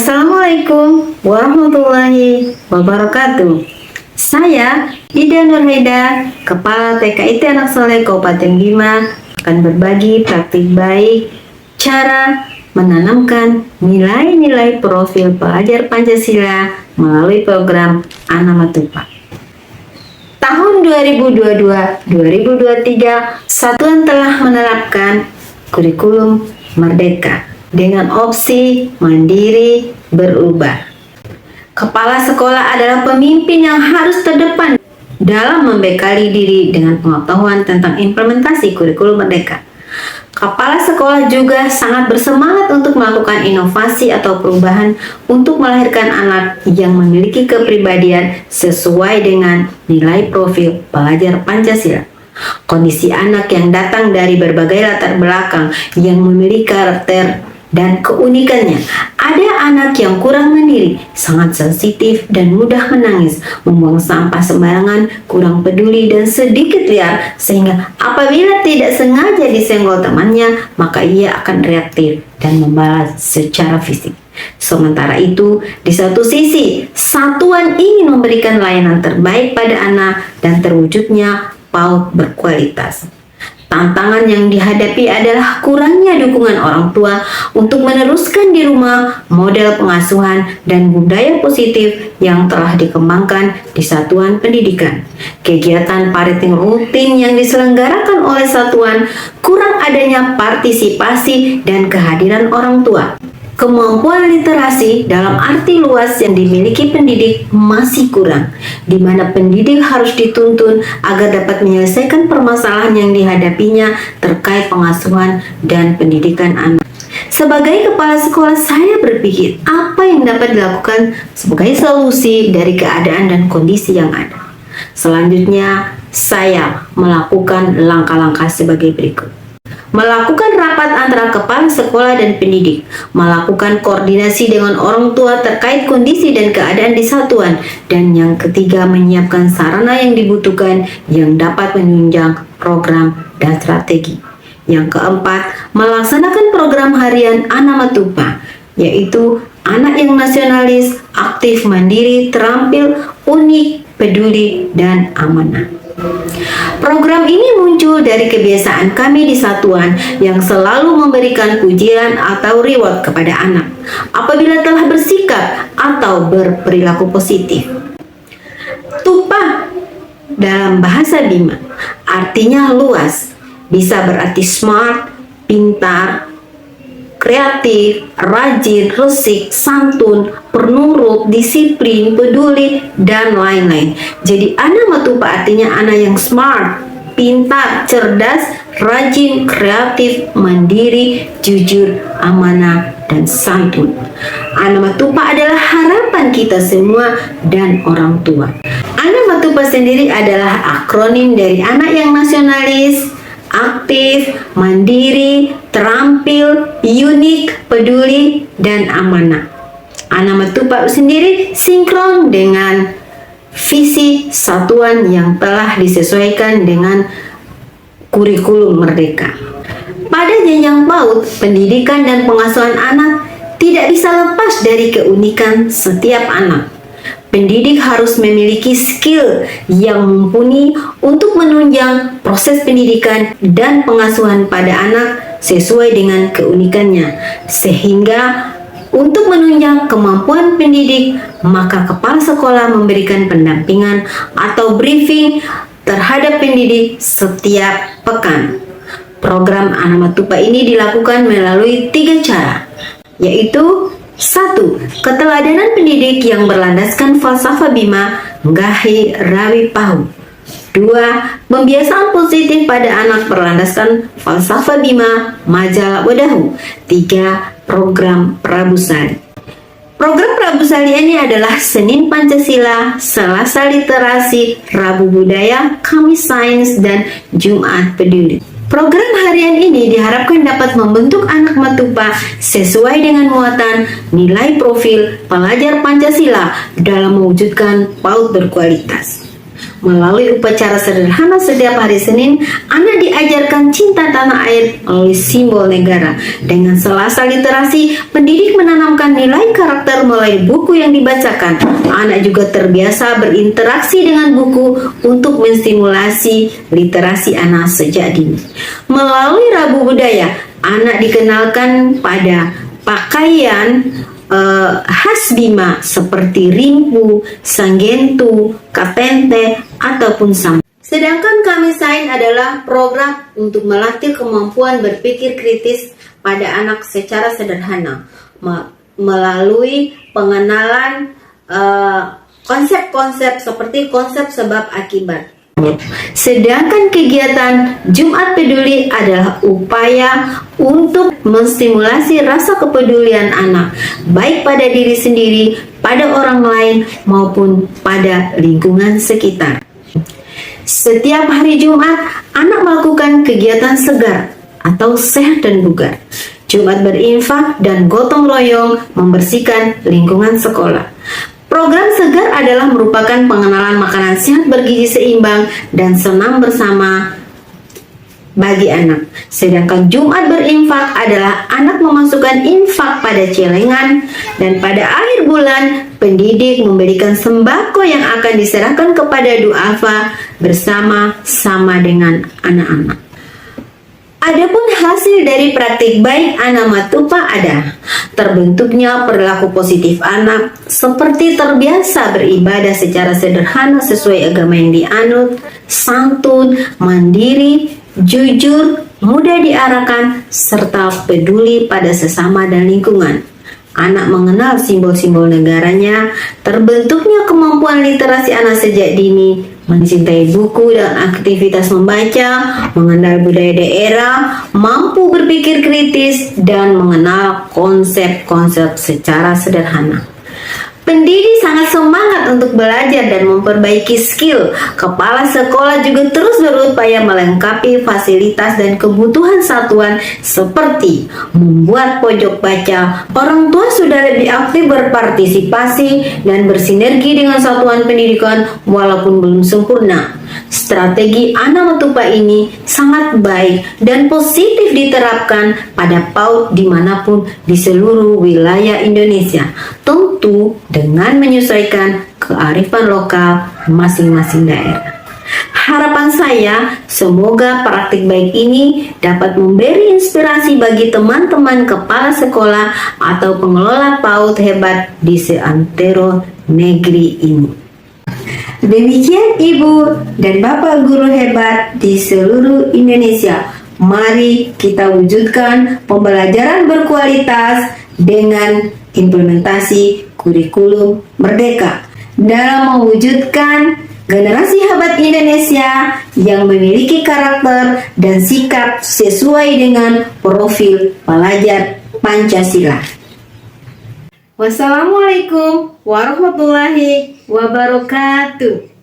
Assalamualaikum warahmatullahi wabarakatuh. Saya Ida Nurhaida, Kepala TKIT Anak Soleh Kabupaten Bima, akan berbagi praktik baik cara menanamkan nilai-nilai profil pelajar Pancasila melalui program Anamatupah. Tahun 2022-2023, Satuan telah menerapkan kurikulum Merdeka dengan opsi mandiri berubah. Kepala sekolah adalah pemimpin yang harus terdepan dalam membekali diri dengan pengetahuan tentang implementasi kurikulum Merdeka. Kepala sekolah juga sangat bersemangat untuk melakukan inovasi atau perubahan untuk melahirkan anak yang memiliki kepribadian sesuai dengan nilai profil pelajar Pancasila. Kondisi anak yang datang dari berbagai latar belakang yang memiliki karakter dan keunikannya. Ada anak yang kurang mandiri, sangat sensitif dan mudah menangis, membuang sampah sembarangan, kurang peduli dan sedikit liar, sehingga apabila tidak sengaja disenggol temannya, maka ia akan reaktif dan membalas secara fisik. Sementara itu, di satu sisi, satuan ingin memberikan layanan terbaik pada anak dan terwujudnya PAUD berkualitas. Tantangan yang dihadapi adalah kurangnya dukungan orang tua untuk meneruskan di rumah model pengasuhan dan budaya positif yang telah dikembangkan di satuan pendidikan. Kegiatan parenting rutin yang diselenggarakan oleh satuan kurang adanya partisipasi dan kehadiran orang tua. Kemampuan literasi dalam arti luas yang dimiliki pendidik masih kurang, di mana pendidik harus dituntun agar dapat menyelesaikan permasalahan yang dihadapinya terkait pengasuhan dan pendidikan anak. Sebagai kepala sekolah, saya berpikir apa yang dapat dilakukan sebagai solusi dari keadaan dan kondisi yang ada. Selanjutnya, saya melakukan langkah-langkah sebagai berikut. Melakukan rapat antara kepala sekolah dan pendidik, melakukan koordinasi dengan orang tua terkait kondisi dan keadaan di satuan, dan yang ketiga, menyiapkan sarana yang dibutuhkan yang dapat menunjang program dan strategi. Yang keempat, melaksanakan program harian Anamatupah, yaitu anak yang nasionalis, aktif, mandiri, terampil, unik, peduli, dan amanah. Program ini muncul dari kebiasaan kami di satuan yang selalu memberikan pujian atau reward kepada anak apabila telah bersikap atau berperilaku positif. Tupah dalam bahasa Bima artinya luas, bisa berarti smart, pintar, kreatif, rajin, resik, santun, penurut, disiplin, peduli, dan lain-lain. Jadi Anamatupah artinya anak yang smart, pintar, cerdas, rajin, kreatif, mandiri, jujur, amanah, dan santun. Anamatupah adalah harapan kita semua dan orang tua. Anamatupah sendiri adalah akronim dari anak yang nasionalis, aktif, mandiri, terampil, unik, peduli, dan amanah. Anamatupah sendiri sinkron dengan visi satuan yang telah disesuaikan dengan kurikulum Merdeka. Pada jenjang PAUD, pendidikan dan pengasuhan anak tidak bisa lepas dari keunikan setiap anak. Pendidik harus memiliki skill yang mumpuni untuk menunjang proses pendidikan dan pengasuhan pada anak sesuai dengan keunikannya. Sehingga untuk menunjang kemampuan pendidik, maka kepala sekolah memberikan pendampingan atau briefing terhadap pendidik setiap pekan. Program Anamatupah ini dilakukan melalui 3 cara, yaitu 1. Keteladanan pendidik yang berlandaskan falsafah Bima, Nggahi Rawi Pahu. 2. Pembiasaan positif pada anak berlandaskan falsafah Bima, Majalah Wadahu. 3. Program Prabusali. Program Prabusali ini adalah Senin Pancasila, Selasa Literasi, Rabu Budaya, Kamis Sains, dan Jumat Peduli. Program harian ini diharapkan dapat membentuk anak Matupah sesuai dengan muatan nilai profil pelajar Pancasila dalam mewujudkan PAUD berkualitas. Melalui upacara sederhana setiap hari Senin, anak diajarkan cinta tanah air melalui simbol negara. Dengan selasa literasi, pendidik menanamkan nilai karakter melalui buku yang dibacakan. Anak juga terbiasa berinteraksi dengan buku untuk menstimulasi literasi anak sejak dini. Melalui Rabu Budaya, anak dikenalkan pada pakaian khas Bima seperti rimpu, sanggentu, kapente, ataupun sam. Sedangkan Kamisain adalah program untuk melatih kemampuan berpikir kritis pada anak secara sederhana melalui pengenalan konsep-konsep seperti konsep sebab akibat. Sedangkan kegiatan Jumat Peduli adalah upaya untuk menstimulasi rasa kepedulian anak, baik pada diri sendiri, pada orang lain, maupun pada lingkungan sekitar. Setiap hari Jumat, anak melakukan kegiatan segar atau sehat dan bugar. Jumat berinfak dan gotong royong membersihkan lingkungan sekolah. Program segar adalah merupakan pengenalan makanan sehat bergizi seimbang dan senam bersama bagi anak. Sedangkan Jumat berinfak adalah anak memasukkan infak pada celengan, dan pada akhir bulan pendidik memberikan sembako yang akan diserahkan kepada duafa bersama-sama dengan anak-anak. Adapun hasil dari praktik baik anak matupa ada terbentuknya perilaku positif anak seperti terbiasa beribadah secara sederhana sesuai agama yang dianut, santun, mandiri, jujur, mudah diarahkan, serta peduli pada sesama dan lingkungan. Anak mengenal simbol-simbol negaranya, terbentuknya kemampuan literasi anak sejak dini, mencintai buku dan aktivitas membaca, mengenal budaya daerah, mampu berpikir kritis, dan mengenal konsep-konsep secara sederhana. Pendidik sangat semangat untuk belajar dan memperbaiki skill. Kepala sekolah juga terus berupaya melengkapi fasilitas dan kebutuhan satuan seperti membuat pojok baca. Orang tua sudah lebih aktif berpartisipasi dan bersinergi dengan satuan pendidikan walaupun belum sempurna. Strategi anak matupa ini sangat baik dan positif diterapkan pada PAUD dimanapun di seluruh wilayah Indonesia, tentu dengan menyesuaikan kearifan lokal masing-masing daerah. Harapan saya, semoga praktik baik ini dapat memberi inspirasi bagi teman-teman kepala sekolah atau pengelola PAUD hebat di seantero negeri ini. Demikian Ibu dan Bapak guru hebat di seluruh Indonesia. Mari kita wujudkan pembelajaran berkualitas dengan implementasi kurikulum merdeka dalam mewujudkan generasi hebat Indonesia yang memiliki karakter dan sikap sesuai dengan profil pelajar Pancasila. Wassalamualaikum warahmatullahi wabarakatuh.